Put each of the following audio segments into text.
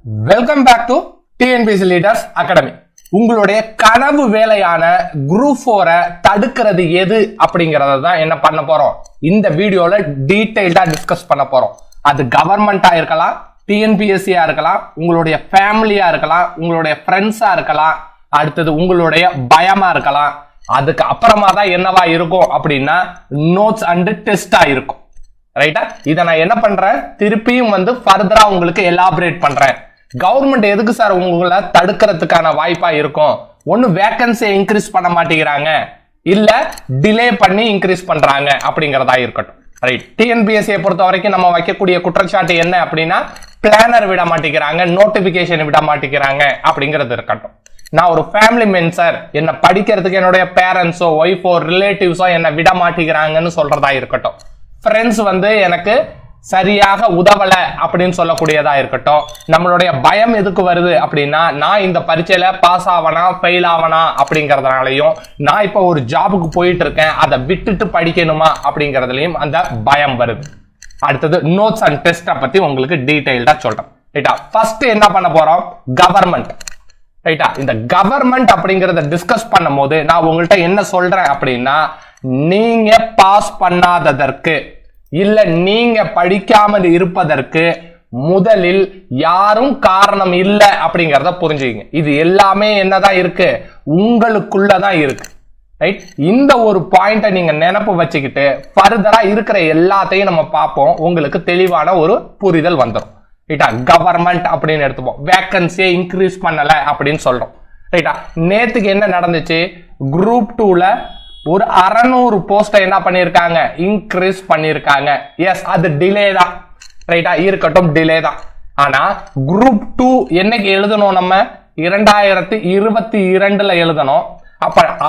Welcome back to TNPSC Leaders Academy. உங்களுடைய கனவு வேலையான group 4 தடுக்கிறது எது அப்படிங்கறத தான் என்ன பண்ண போறோம் இந்த வீடியோல டீடைல்டா டிஸ்கஸ் பண்ண போறோம். அது கவர்மெண்டா இருக்கலாம், டிஎன்பிஎஸ்சியா இருக்கலாம், உங்களுடைய ஃபேமிலியா இருக்கலாம், உங்களுடைய ஃப்ரெண்ட்ஸா இருக்கலாம், அடுத்தது உங்களுடைய பயமா இருக்கலாம். அதுக்கு அப்புறமா தான் என்னவா இருக்கும் அப்படின்னா நோட்ஸ் அண்ட் டெஸ்டா இருக்கும். ரைட்டா? இதை நான் என்ன பண்றேன், திருப்பியும் ஃபர்தரா உங்களுக்கு எலாபரேட் பண்றேன். கவர்மெண்ட் எதுக்கு சார் உங்களை தடுக்கிறதுக்கான வாய்ப்பா இருக்கும்? ஒன்னு வேகன்சியை இன்க்ரீஸ் பண்ண மாட்டேங்கிறாங்க, இல்ல டிலே பண்ணி இன்க்ரீஸ் பண்றாங்க அப்படிங்கறதா இருக்கட்டும். ரைட்? டிஎன்பிஎஸ்சியை பொறுத்த வரைக்கும் நம்ம வைக்கக்கூடிய குற்றச்சாட்டு என்ன அப்படின்னா பிளானர் விட மாட்டேங்கிறாங்க, நோட்டிபிகேஷன் விட மாட்டேங்கிறாங்க அப்படிங்கிறது இருக்கட்டும். நான் ஒரு ஃபேமிலி மேன் சார், என்ன படிக்கிறதுக்கு என்னுடைய பேரண்ட்ஸோ ஒய்ஃபோ ரிலேட்டிவ்ஸோ என்ன விட மாட்டேங்கிறாங்கன்னு சொல்றதா இருக்கட்டும். ஃப்ரெண்ட்ஸ் எனக்கு சரியாக உதவல அப்படின்னு சொல்லக்கூடியதா இருக்கட்டும். நம்மளுடைய பயம் எதுக்கு வருது அப்படின்னா நான் இந்த பரீட்சையில பாஸ் ஆவனா ஃபெயில் ஆவனா அப்படிங்கறதுனாலையும், நான் இப்ப ஒரு ஜாபுக்கு போயிட்டு இருக்கேன் அதை விட்டுட்டு படிக்கணுமா அப்படிங்கறதுலயும் அந்த பயம் வருது. அடுத்தது நோட்ஸ் அண்ட் டெஸ்ட பத்தி உங்களுக்கு டீடைல்டா சொல்றேன். ரைட்டா? ஃபர்ஸ்ட் என்ன பண்ண போறோம், கவர்மெண்ட். ரைட்டா? இந்த கவர்மெண்ட் அப்படிங்கறத டிஸ்கஸ் பண்ணும் போது நான் உங்கள்கிட்ட என்ன சொல்றேன் அப்படின்னா, நீங்க பாஸ் பண்ணாததற்கு இல்ல நீங்க படிக்காமல் இருப்பதற்கு முதலில் யாரும் காரணம் இல்லை அப்படிங்கறத புரிஞ்சுங்க. இது எல்லாமே என்னதான் இருக்கு, உங்களுக்குள்ளதான் இருக்கு. ரைட்? இந்த ஒரு பாயிண்ட நீங்க நினைப்பு வச்சுக்கிட்டு ஃபர்தரா இருக்கிற எல்லாத்தையும் நம்ம பார்ப்போம், உங்களுக்கு தெளிவான ஒரு புரிதல் வந்துடும். ரைட்டா? கவர்மெண்ட் அப்படின்னு எடுத்துப்போம், வேகன்சியை இன்க்ரீஸ் பண்ணல அப்படின்னு சொல்றோம். ரைட்டா? நேத்துக்கு என்ன நடந்துச்சு, குரூப் 2ல ஒரு 600 போஸ்ட் என்ன பண்ணிருக்காங்க, இன்க்ரீஸ் பண்ணிருக்காங்க. எஸ், அது டிலே தான். ரைட்டா? இருக்கட்டும், டிலே தான். ஆனா குரூப் 2 என்னைக்கு எழுதணும், நம்ம 2022ல எழுதணும்.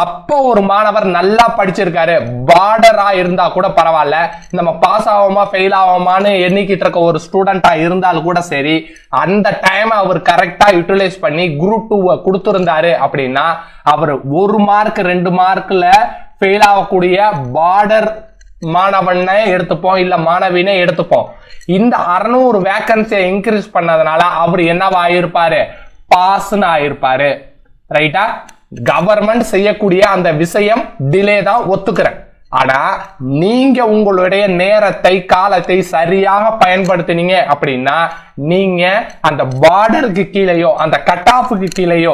அப்ப ஒரு மாணவர் நல்லா படிச்சிருக்காரு, பார்டரா இருந்தா கூட பரவாயில்ல, நம்ம பாஸ் ஆவோமா ஃபெயில் ஆவோமான்னு எண்ணிக்கிட்டு இருக்க ஒரு ஸ்டூடெண்டா இருந்தாலும் கூட சரி, அந்த டைம் அவர் கரெக்டா யூட்டிலைஸ் பண்ணி குரூப் 2 கொடுத்திருந்தாரு அப்படின்னா அவர் 1 மார்க் 2 மார்க்ல ஃபெயில் ஆகக்கூடிய பார்டர் மாணவனை எடுத்துப்போம், இல்ல மாணவினை எடுத்துப்போம். இந்த 600 வேகன்சியை இன்க்ரீஸ் பண்ணதுனால அவர் என்னவா ஆயிருப்பாரு, பாஸ்ன்னு ஆயிருப்பாரு. ரைட்டா? கவர்மெண்ட் செய்யக்கூடிய அந்த விஷயம் டிலே தான், ஒத்துக்கிறேன். ஆனா நீங்க உங்களுடைய நேரத்தை காலத்தை சரியாக பயன்படுத்தினீங்க அப்படின்னா நீங்க அந்த பார்டருக்கு கீழேயோ அந்த கட் ஆஃபுக்கு கீழேயோ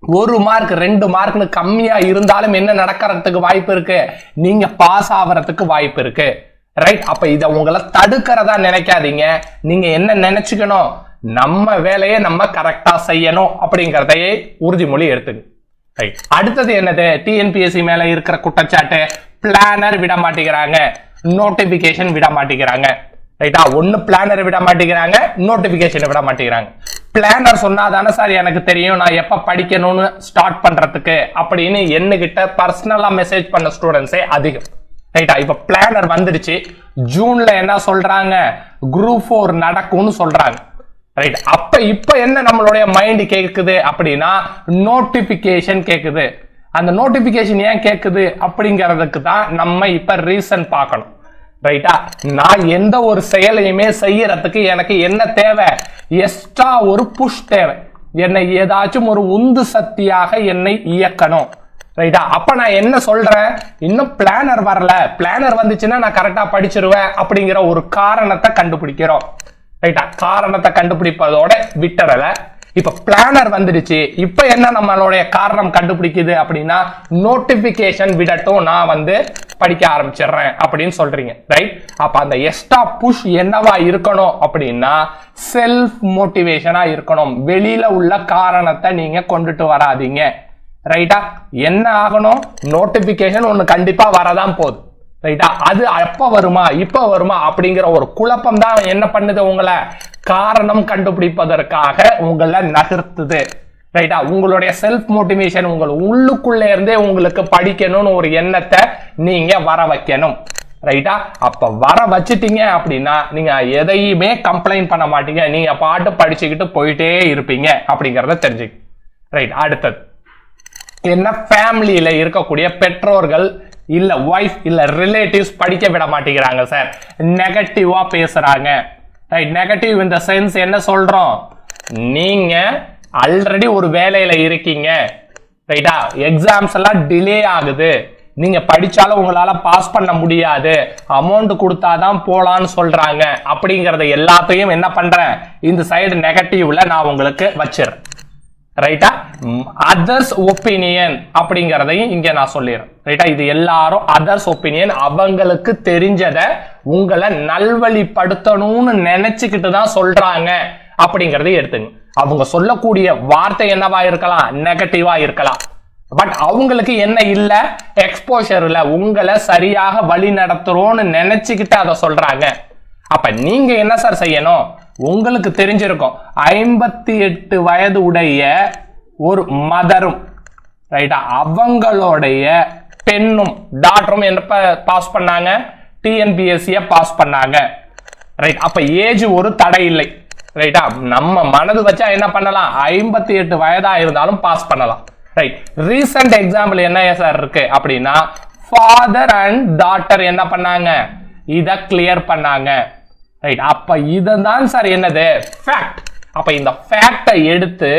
1 மார்க் 2 மார்க்னு கம்மியா இருந்தாலும் என்ன நடக்கிறதுக்கு வாய்ப்பு இருக்கு, நீங்க பாஸ் ஆகிறதுக்கு வாய்ப்பு இருக்கு. ரைட்? அப்ப இத உங்களை தடுக்கிறதா நினைக்காதீங்க. நீங்க என்ன நினைச்சுக்கணும், நம்ம வேலையை நம்ம கரெக்டா செய்யணும் அப்படிங்கறதையே உறுதிமொழி எடுத்துங்க. ரைட்? அடுத்தது என்னது, டிஎன்பிஎஸ்சி மேல இருக்கிற குற்றச்சாட்டு பிளானர் விட மாட்டேங்கிறாங்க, நோட்டிபிகேஷன் விட மாட்டேங்கிறாங்க. ரைட்டா? ஒன்னு பிளானர் விட மாட்டேங்கிறாங்க, நோட்டிபிகேஷன் விட மாட்டேங்கிறாங்க. பிளானர் சொன்னாதானே சார் எனக்கு தெரியும் நான் எப்ப படிக்கணும்னு ஸ்டார்ட் பண்றதுக்கு அப்படின்னு என்னகிட்ட பர்சனலா மெசேஜ் பண்ண ஸ்டூடெண்ட்ஸே அதிகம். ரைட்டா? இப்ப பிளானர் வந்துடுச்சு, ஜூன்ல என்ன சொல்றாங்க, குரூப் 4 நடக்கும்னு சொல்றாங்க. ரைட்? அப்ப இப்ப என்ன நம்மளுடைய மைண்ட் கேக்குது அப்படின்னா நோட்டிபிகேஷன் கேக்குது. அந்த நோட்டிபிகேஷன் ஏன் கேக்குது அப்படிங்கிறதுக்கு தான் நம்ம இப்ப ரீசன் பார்க்கணும். ரைட்டா? நான் எந்த ஒரு செயலையுமே செய்யறதுக்கு எனக்கு என்ன தேவை, எக்ஸ்ட்ரா ஒரு புஷ் தேவை, என்னை ஏதாச்சும் ஒரு உந்து சக்தியாக என்னை இயக்கணும். ரைட்டா? அப்ப நான் என்ன சொல்றேன், இன்னும் பிளானர் வரல, பிளானர் வந்துச்சுன்னா நான் கரெக்டா படிச்சிருவேன் அப்படிங்கிற ஒரு காரணத்தை கண்டுபிடிக்கிறோம். ரைட்டா? காரணத்தை கண்டுபிடிப்பதோட விட்டுறல. இப்ப பிளானர் வந்துடுச்சு, இப்ப என்ன நம்மளுடைய காரணம் கண்டுபிடிக்குது அப்படின்னா நோட்டிபிகேஷன் விடட்டும், நான் படிக்க ஆரம்பிச்சிடுறேன் அப்படின்னு சொல்றீங்க. ரைட்? அப்ப அந்த எக்ஸ்ட்ரா புஷ் என்னவா இருக்கணும் அப்படின்னா செல்ஃப் மோட்டிவேஷனா இருக்கணும். வெளியில உள்ள காரணத்தை நீங்க கொண்டுட்டு வராதீங்க. ரைட்டா? என்ன ஆகணும், நோட்டிபிகேஷன் ஒண்ணு கண்டிப்பா வரதான் போகுது. ரைட்டா? அது எப்ப வருமா இப்ப வருமா அப்படிங்கிற ஒரு குழப்பம் தான் என்ன பண்ணுது, உங்களை காரணம் கண்டுபிடிப்பதற்காக உங்களை நகர்த்துது. ரைட்டா? உங்களுடைய செல்ஃப் மோட்டிவேஷன் உங்கள் உள்ளுக்குள்ள இருந்தே உங்களுக்கு படிக்கணும்னு ஒரு எண்ணத்தை நீங்க வர வைக்கணும். ரைட்டா? அப்ப வர வச்சிட்டீங்க அப்படின்னா நீங்க எதையுமே கம்ப்ளைண்ட் பண்ண மாட்டீங்க, நீங்க பாட்டு படிச்சுக்கிட்டு போயிட்டே இருப்பீங்க அப்படிங்கறத தெரிஞ்சுக்க. ரைட்? அடுத்தது என்ன, ஃபேமிலியில இருக்கக்கூடிய பெற்றோர்கள் இல்ல வைஃப் இல்ல ரிலேட்டிவ்ஸ் படிக்க விட மாட்டேங்கிறாங்க சார், நெகட்டிவா பேசுறாங்க. ரைட்? நெகட்டிவ் இந்த சென்ஸ் என்ன சொல்றோம், நீங்க ஆல்ரெடி ஒரு வேலையில இருக்கீங்க, ரைட்டா? எக்ஸாம்ஸ் எல்லாம் டிலே ஆகுது, நீங்க படிச்சாலும் உங்களால பாஸ் பண்ண முடியாது, அமௌண்ட் கொடுத்தாதான் போலான்னு சொல்றாங்க. அப்படிங்கறத எல்லாத்தையும் என்ன பண்றேன், இந்த சைடு நெகட்டிவ்ல நான் உங்களுக்கு வச்சிருக்கேன், ரைட்டா? அதர்ஸ் ஒப்பீனியன் அப்படிங்கறதையும் இங்க நான் சொல்லிடுறேன், ரைட்டா? இது எல்லாரும் அதர்ஸ் ஒப்பீனியன், அவங்களுக்கு தெரிஞ்சதை உங்களை நல்வழிப்படுத்தணும்னு நினைச்சுக்கிட்டு தான் சொல்றாங்க அப்படிங்கறதை எடுத்துங்க. அவங்க சொல்லக்கூடிய வார்த்தை என்னவா இருக்கலாம், நெகட்டிவா இருக்கலாம். பட் அவங்களுக்கு என்ன இல்ல, எக்ஸ்போஷர் இல்ல, உங்களை சரியாக வழி நடத்துறோம்னு நினைச்சுக்கிட்டு அதை சொல்றாங்க. அப்ப நீங்க என்ன சார் செய்யணும், உங்களுக்கு தெரிஞ்சிருக்கும் 58 வயது உடைய ஒரு மதரும், ரைட்டா, அவங்களுடைய பெண்ணும் டாக்டரும் என்ன பாஸ் பண்ணாங்க, டிஎன்பிஎஸ்சிய பாஸ் பண்ணாங்க, ரைட்? அப்ப ஏஜ் ஒரு தடை இல்லை, ரைட்டா? நம்ம மனது வச்சா என்ன பண்ணலாம், 58 வயதா இருந்தாலும் பாஸ் பண்ணலாம், ரைட்? ரீசன்ட் எக்ஸாம்பிள் என்ன சார் இருக்கு அப்படின்னா, ஃபாதர் அண்ட் டாட்டர் என்ன பண்ணாங்க, இத கிளியர் பண்ணாங்க, ரைட்? அப்ப இதுதான் சார் என்னது, ஃபேக்ட். அப்ப இந்த ஃபேக்டை எடுத்து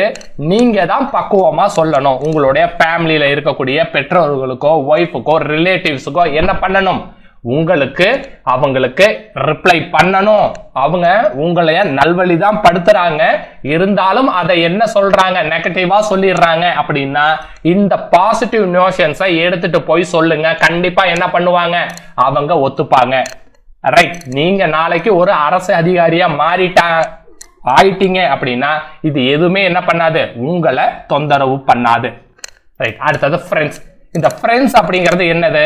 நீங்க தான் பக்குவமா சொல்லணும். உங்களுடைய ஃபேமிலியில இருக்கக்கூடிய பெற்றோர்களுக்கோ, ஒய்ஃபுக்கோ, ரிலேட்டிவ்ஸுக்கோ என்ன பண்ணணும், உங்களுக்கு அவங்களுக்கு ரிப்ளை பண்ணணும். அவங்க உங்களைய நல்வழி தான் படுத்துறாங்க, இருந்தாலும் அதை என்ன சொல்றாங்க, நெகட்டிவா சொல்லிடுறாங்க. அப்படின்னா இந்த பாசிட்டிவ் நோஷன்ஸை எடுத்துட்டு போய் சொல்லுங்க, கண்டிப்பா என்ன பண்ணுவாங்க, அவங்க ஒத்துப்பாங்க, ரைட்? நீங்க நாளைக்கு ஒரு அரசு அதிகாரியா ஆயிட்டீங்க அப்படின்னா இது எதுவுமே என்ன பண்ணாது, உங்களை தொந்தரவு பண்ணாது, ரைட்? அடுத்தது ஃப்ரெண்ட்ஸ். இந்த ஃப்ரெண்ட்ஸ் அப்படிங்கிறது என்னது,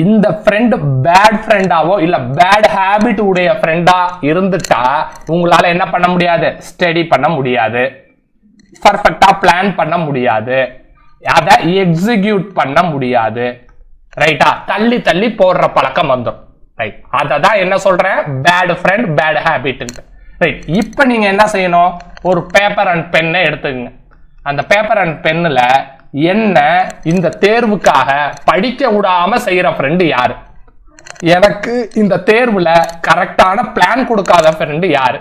இந்த ஃப்ரெண்ட் பேட் ஃப்ரெண்டாவோ இல்ல பேட் ஹேபிட் உடைய ஃப்ரெண்டா இருந்துட்டா உங்களால என்ன பண்ண முடியாது, ஸ்டடி பண்ண முடியாது, பர்ஃபெக்டா பிளான் பண்ண முடியாது, அதை எக்ஸிக்யூட் பண்ண முடியாது, ரைட்டா? தள்ளி தள்ளி போடுற பழக்கம் வந்துடும், ரைட்? அததான் என்ன சொல்றேன், bad friend, bad habit, right? இப்ப நீங்க என்ன செய்யணும், ஒரு பேப்பர் அண்ட் பென்னை எடுத்துக்கங்க. அந்த பேப்பர் அண்ட் பென்னுல என்ன இந்த தேர்வுக்காக படிக்க விடாம செய்யற ஃப்ரெண்டு யாரு, எனக்கு இந்த தேர்வுல கரெக்டான பிளான் கொடுக்காத ஃப்ரெண்டு யாரு,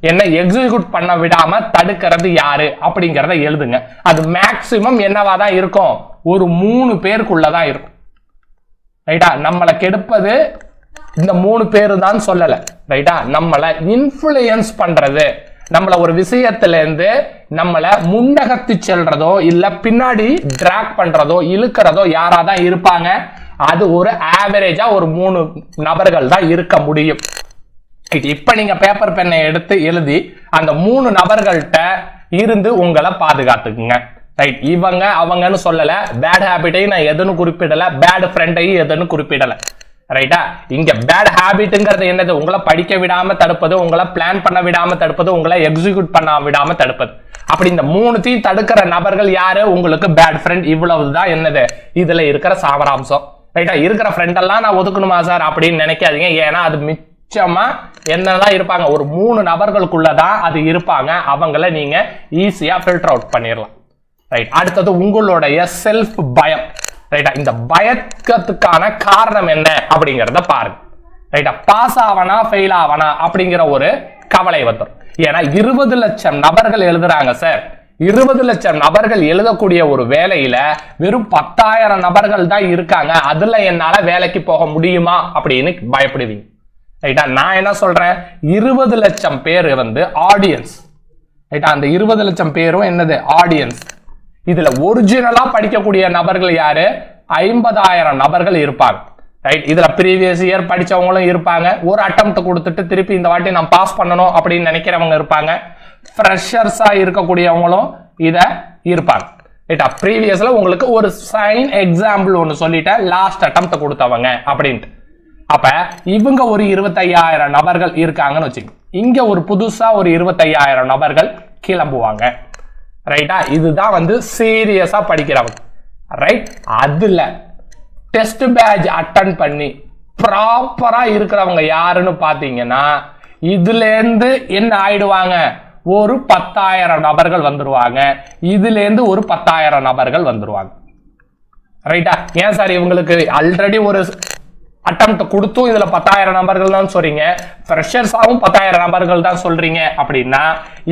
என்ன எக்ஸிக்யூட் பண்ண விடாம தடுக்கிறது யாரு அப்படிங்கறத எழுதுங்க. அது மேக்சிமம் என்னவாதான் இருக்கும், ஒரு 3 பேருக்குள்ளதான் இருக்கும், ரைட்டா? நம்மளை கெடுப்பது இந்த 3 பேரு தான் சொல்லல, ரைட்டா? நம்மளை இன்ஃப்ளூயன்ஸ் பண்றது, நம்மள ஒரு விஷயத்துல இருந்து நம்மள முன்னகர்த்தி செல்றதோ இல்ல பின்னாடி டிராக் பண்றதோ இழுக்கிறதோ யாராதான் இருப்பாங்க, அது ஒரு ஆவரேஜா ஒரு 3 நபர்கள் தான் இருக்க முடியும். இப்ப நீங்க பேப்பர் பெண்ணை எடுத்து எழுதி அந்த 3 நபர்கள்ட்ட இருந்து உங்களை பாதுகாத்துக்குங்க, ரைட்? இவங்க அவங்கன்னு சொல்லல, பேட் ஹேபிட்டையும் நான் எதுன்னு குறிப்பிடல, பேட் ஃப்ரெண்டையும் எதுன்னு குறிப்பிடல, ரைட்டா? இங்க பேட் ஹேபிட்ங்கிறது என்னது, உங்களை படிக்க விடாம தடுப்பது, உங்களை பிளான் பண்ண விடாம தடுப்பது, உங்களை எக்ஸிக்யூட் பண்ண விடாம தடுப்பது. அப்படி இந்த 3த்தையும் தடுக்கிற நபர்கள் யாரு, உங்களுக்கு பேட் ஃப்ரெண்ட். இவ்வளவுதான் என்னது இதுல இருக்கிற சாமராம்சம், ரைட்டா? இருக்கிற ஃப்ரெண்ட் எல்லாம் நான் ஒதுக்கணுமா சார் அப்படின்னு நினைக்காதீங்க. ஏன்னா அது மிச்சமா என்னதான் இருப்பாங்க, ஒரு 3 நபர்களுக்குள்ளதான் அது இருப்பாங்க. அவங்கள நீங்க ஈஸியா ஃபில்டர் அவுட் பண்ணிடலாம், ரைட்? அடுத்தது உங்களுடைய செல்ஃப் பயம், ரைட்டா? இந்த பயத்துக்கான காரணம் என்ன அப்படிங்கறத பாருங்க, ரைட்டா? பாஸ் ஆவனா ஃபெயில் ஆவனா அப்படிங்கிற ஒரு கவலை வந்துடும். ஏன்னா 20 லட்சம் நபர்கள் எழுதுறாங்க சார், 20 லட்சம் நபர்கள் எழுதக்கூடிய ஒரு வேலையில வெறும் 10,000 நபர்கள் தான் இருக்காங்க, அதுல என்னால வேலைக்கு போக முடியுமா அப்படின்னு பயப்படுவீங்க, ரைட்டா? நான் என்ன சொல்றேன், 20 லட்சம் பேர் வந்து ஆடியன்ஸ், ரைட்டா? அந்த 20 லட்சம் பேரும் என்னது, ஆடியன்ஸ். இதுல ஒரிஜினலா படிக்கக்கூடிய நபர்கள் யாரு, 50,000 நபர்கள் இருப்பாங்க, ரைட்? இதுல ப்ரீவியஸ் இயர் படிச்சவங்களும் இருப்பாங்க, ஒரு அட்டெம்ப்ட் கொடுத்துட்டு திருப்பி இந்த வாட்டி நான் பாஸ் பண்ணணும் அப்படின்னு நினைக்கிறவங்க இருப்பாங்க, ஃப்ரெஷர்ஸா இருக்கக்கூடியவங்களும் இத இருப்பாங்க, ரைட்டா? ப்ரீவியஸ்ல உங்களுக்கு ஒரு சைன் எக்ஸாம்பிள் ஒன்னு சொல்லிட்டேன், லாஸ்ட் அட்டெம்ப்ட் கொடுத்தவங்க அப்படின்ட்டு. அப்ப இவங்க ஒரு 25,000 நபர்கள் இருக்காங்கன்னு வச்சுக்கோங்க, இங்க ஒரு புதுசா ஒரு 25,000 நபர்கள் கிளம்புவாங்க, ரைட்டா? இதுதான் வந்து சீரியஸா படிக்கிறவங்க, ரைட்? அதுல டெஸ்ட் பேட்ச் அட்டன் பண்ணி ப்ராப்பரா இருக்கிறவங்க யாருன்னு பாத்தீங்கன்னா இதுல இருந்து என்ன ஆயிடுவாங்க, ஒரு 10,000 நபர்கள் வந்துருவாங்க, இதுல இருந்து ஒரு 10,000 நபர்கள் வந்துருவாங்க, ரைட்டா? ஏன் சார் இவங்களுக்கு ஆல்ரெடி ஒரு அட்டெம்ப்ட் கொடுத்தும் இதுல 10,000 நம்பர்கள் தான் சொல்றீங்க, ஃப்ரெஷர்ஸாவும் 10,000 நம்பர்கள் தான் சொல்றீங்க அப்படின்னா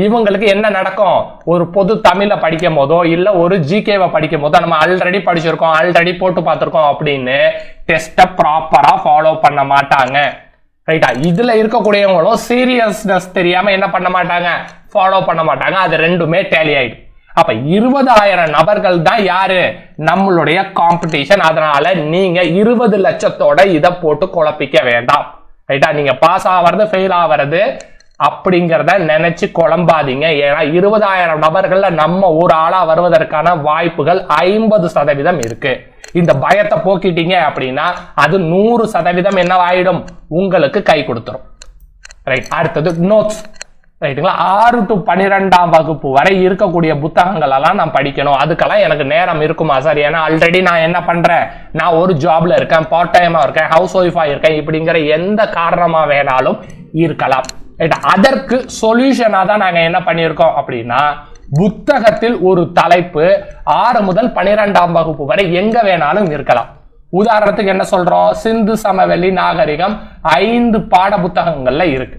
இவங்களுக்கு என்ன நடக்கும்? ஒரு பொது தமிழ படிக்கும் போதோ இல்ல ஒரு ஜிகேவை படிக்கும் போதோ நம்ம ஆல்ரெடி படிச்சிருக்கோம், ஆல்ரெடி போட்டு பார்த்திருக்கோம் அப்படின்னு டெஸ்ட ப்ராப்பரா ஃபாலோ பண்ண மாட்டாங்க. ரைட்டா? இதுல இருக்கக்கூடியவங்களும் சீரியஸ்னஸ் தெரியாம என்ன பண்ண மாட்டாங்க? ஃபாலோ பண்ண மாட்டாங்க. அது ரெண்டுமே டேலி ஆயிடும். அப்ப 20,000 நபர்கள் தான் யாரு? நம்மளுடைய காம்படிஷன். அதனால நீங்க 20 லட்சத்தோட இதை போட்டு குழப்பிக்க வேண்டாம். ரைட்டா? நீங்க பாஸ் ஆகிறது ஃபெயில் ஆகிறது அப்படிங்கிறத நினைச்சு குழம்பாதீங்க. ஏன்னா 20,000 நபர்கள்ல நம்ம ஒரு ஆளா வருவதற்கான வாய்ப்புகள் 50% இருக்கு. இந்த பயத்தை போக்கிட்டீங்க அப்படின்னா அது 100% என்னவாயிடும்? உங்களுக்கு கை கொடுத்துரும். ரைட்? அடுத்தது நோட்ஸ். ரைட்டுங்களா? 6 to 12ஆம் வகுப்பு வரை இருக்கக்கூடிய புத்தகங்கள் எல்லாம் நான் படிக்கணும், அதுக்கெல்லாம் எனக்கு நேரம் இருக்குமா சார்? ஏன்னா ஆல்ரெடி நான் என்ன பண்றேன், நான் ஒரு ஜாப்ல இருக்கேன், பார்ட் டைமா இருக்கேன், ஹவுஸ் ஒய்ஃபா இருக்கேன், இப்படிங்கிற எந்த காரணமா வேணாலும் இருக்கலாம். அதற்கு சொல்யூஷனா தான் நாங்க என்ன பண்ணியிருக்கோம் அப்படின்னா, புத்தகத்தில் ஒரு தலைப்பு 6 முதல் 12ஆம் வகுப்பு வரை எங்க வேணாலும் இருக்கலாம். உதாரணத்துக்கு என்ன சொல்றோம்? சிந்து சமவெளி நாகரிகம் 5 பாட புத்தகங்கள்ல இருக்கு.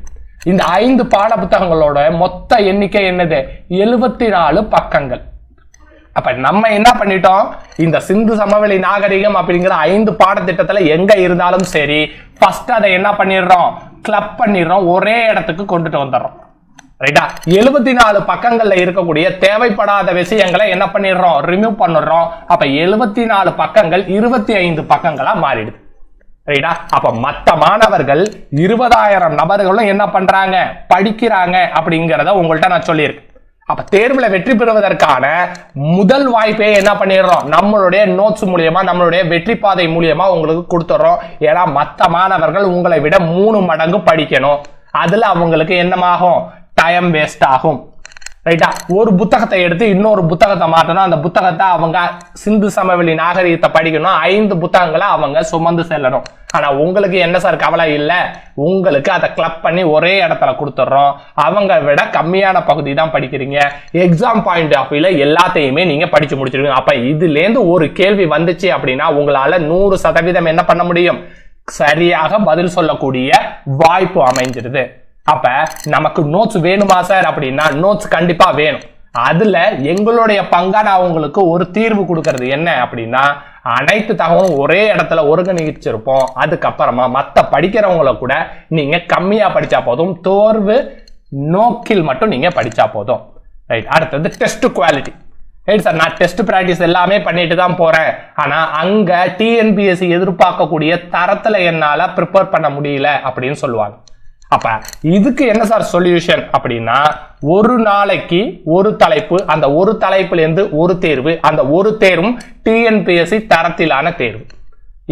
இந்த 5 பாட புத்தகங்களோட மொத்த எண்ணிக்கை என்னது? 74 பக்கங்கள். அப்ப நம்ம என்ன பண்ணிட்டோம்? இந்த சிந்து சமவெளி நாகரிகம் அப்படிங்கிற 5 பாடத்திட்டத்துல எங்க இருந்தாலும் சரி, ஃபர்ஸ்ட் அதை என்ன பண்ணிடுறோம்? கிளப் பண்ணிடுறோம், ஒரே இடத்துக்கு கொண்டுட்டு வந்துடுறோம். ரைட்டா? 74 பக்கங்கள்ல இருக்கக்கூடிய தேவைப்படாத விஷயங்களை என்ன பண்ணிடுறோம்? ரிமூவ் பண்ணிடுறோம். அப்ப 74 பக்கங்கள் 25 பக்கங்களா மாறிடுது. ரைட்டா? அப்ப மற்ற மாணவர்கள் 20,000 நபர்களும் என்ன பண்றாங்க? படிக்கிறாங்க அப்படிங்கிறத உங்கள்கிட்ட நான் சொல்லியிருக்கேன். அப்ப தேர்வுல வெற்றி பெறுவதற்கான முதல் வாய்ப்பே என்ன பண்ணிடுறோம்? நம்மளுடைய நோட்ஸ் மூலியமா, நம்மளுடைய வெற்றி பாதை மூலியமா உங்களுக்கு கொடுத்துறோம். ஏன்னா மற்ற மாணவர்கள் உங்களை விட 3 மடங்கு படிக்கணும். அதுல அவங்களுக்கு என்னமாகும்? டைம் வேஸ்ட் ஆகும். ரைட்டா? ஒரு புத்தகத்தை எடுத்து இன்னொரு புத்தகத்தை மாற்றணும், அந்த புத்தகத்தை அவங்க சிந்து சமவெளி நாகரிகத்தை படிக்கணும், 5 புத்தகங்களை அவங்க சுமந்து செல்லணும். ஆனா உங்களுக்கு என்ன சார் கவலை இல்லை? உங்களுக்கு அதை கிளப் பண்ணி ஒரே இடத்துல கொடுத்துட்றோம். அவங்க விட கம்மியான பகுதி தான் படிக்கிறீங்க. எக்ஸாம் பாயிண்ட் ஆஃப் வியூல எல்லாத்தையுமே நீங்க படிச்சு முடிச்சிருவீங்க. அப்ப இதுல இருந்து ஒரு கேள்வி வந்துச்சு அப்படின்னா உங்களால 100% என்ன பண்ண முடியும்? சரியாக பதில் சொல்லக்கூடிய வாய்ப்பு அமைஞ்சிருது. அப்ப நமக்கு நோட்ஸ் வேணுமா சார் அப்படின்னா நோட்ஸ் கண்டிப்பா வேணும். அதுல எங்களுடைய பங்கா நான் உங்களுக்கு ஒரு தீர்வு கொடுக்கறது என்ன அப்படின்னா, அனைத்து தகவலும் ஒரே இடத்துல ஒருங்கிணைச்சிருப்போம். அதுக்கப்புறமா மத்த படிக்கிறவங்கள கூட நீங்க கம்மியா படிச்சா போதும், தேர்வு நோக்கில் மட்டும் நீங்க படிச்சா போதும். ரைட்? அடுத்தது டெஸ்ட் குவாலிட்டி. ரைட் சார், நான் டெஸ்ட் பிராக்டிஸ் எல்லாமே பண்ணிட்டு தான் போறேன், ஆனா அங்க டிஎன்பிஎஸ்சி எதிர்பார்க்கக்கூடிய தரத்துல என்னால ப்ரிப்பேர் பண்ண முடியல அப்படின்னு சொல்லுவாங்க. அப்ப இதுக்கு என்ன சார் சொல்யூஷன் அப்படின்னா, ஒரு நாளைக்கு ஒரு தலைப்பு, அந்த ஒரு தலைப்புல இருந்து ஒரு தேர்வு, அந்த ஒரு தேர்வும் டிஎன்பிஎஸ்சி தரத்திலான தேர்வு.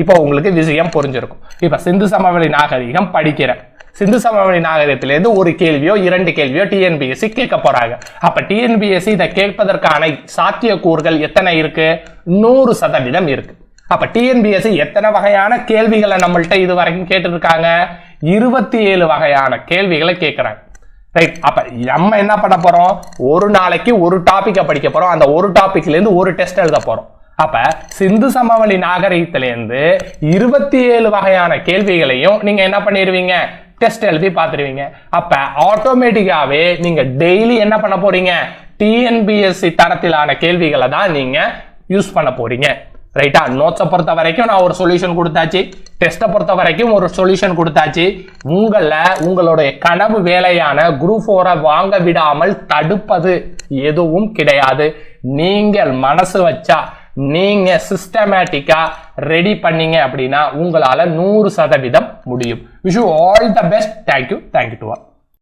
இப்போ உங்களுக்கு விஷயம் புரிஞ்சிருக்கும். இப்ப சிந்து சமவெளி நாகரிகம் படிக்கிறேன், சிந்து சமவெளி நாகரிகத்திலிருந்து ஒரு கேள்வியோ 2 கேள்வியோ டிஎன்பிஎஸ்சி கேட்க போறாங்க. அப்ப டிஎன்பிஎஸ்சி இதை கேட்பதற்கான சாத்தியக்கூறுகள் எத்தனை இருக்கு? 100% இருக்கு. அப்ப டிஎன்பிஎஸ்சி எத்தனை வகையான கேள்விகளை நம்மள்ட்ட இது வரைக்கும் கேட்டு இருக்காங்க? 27 வகையான கேள்விகளை கேட்கிறாங்க. ரைட்? அப்ப நம்ம என்ன பண்ண போறோம்? ஒரு நாளைக்கு ஒரு டாபிக்கை படிக்க போறோம், அந்த ஒரு டாபிக்ல இருந்து ஒரு டெஸ்ட் எழுத போறோம். அப்ப சிந்து சமவெளி நாகரிகத்திலிருந்து 27 வகையான கேள்விகளையும் நீங்க என்ன பண்ணிடுவீங்க? டெஸ்ட் எழுதி பார்த்துருவீங்க. அப்ப ஆட்டோமேட்டிக்காவே நீங்க டெய்லி என்ன பண்ண போறீங்க? டிஎன்பிஎஸ்சி தரத்திலான கேள்விகளை தான் நீங்க யூஸ் பண்ண போறீங்க. ரைட்டா? நோட்ஸை பொறுத்த வரைக்கும் நான் ஒரு சொல்யூஷன் கொடுத்தாச்சு, டெஸ்ட்டை பொறுத்த வரைக்கும் ஒரு சொல்யூஷன் கொடுத்தாச்சு. உங்களுடைய கனவு வேலையான குரூப் 4 வாங்க விடாமல் தடுப்பது எதுவும் கிடையாது. நீங்கள் மனசு வச்சா, நீங்க சிஸ்டமேட்டிக்கா ரெடி பண்ணீங்க அப்படின்னா உங்களால 100% முடியும். Wish you all the best. Thank you to all.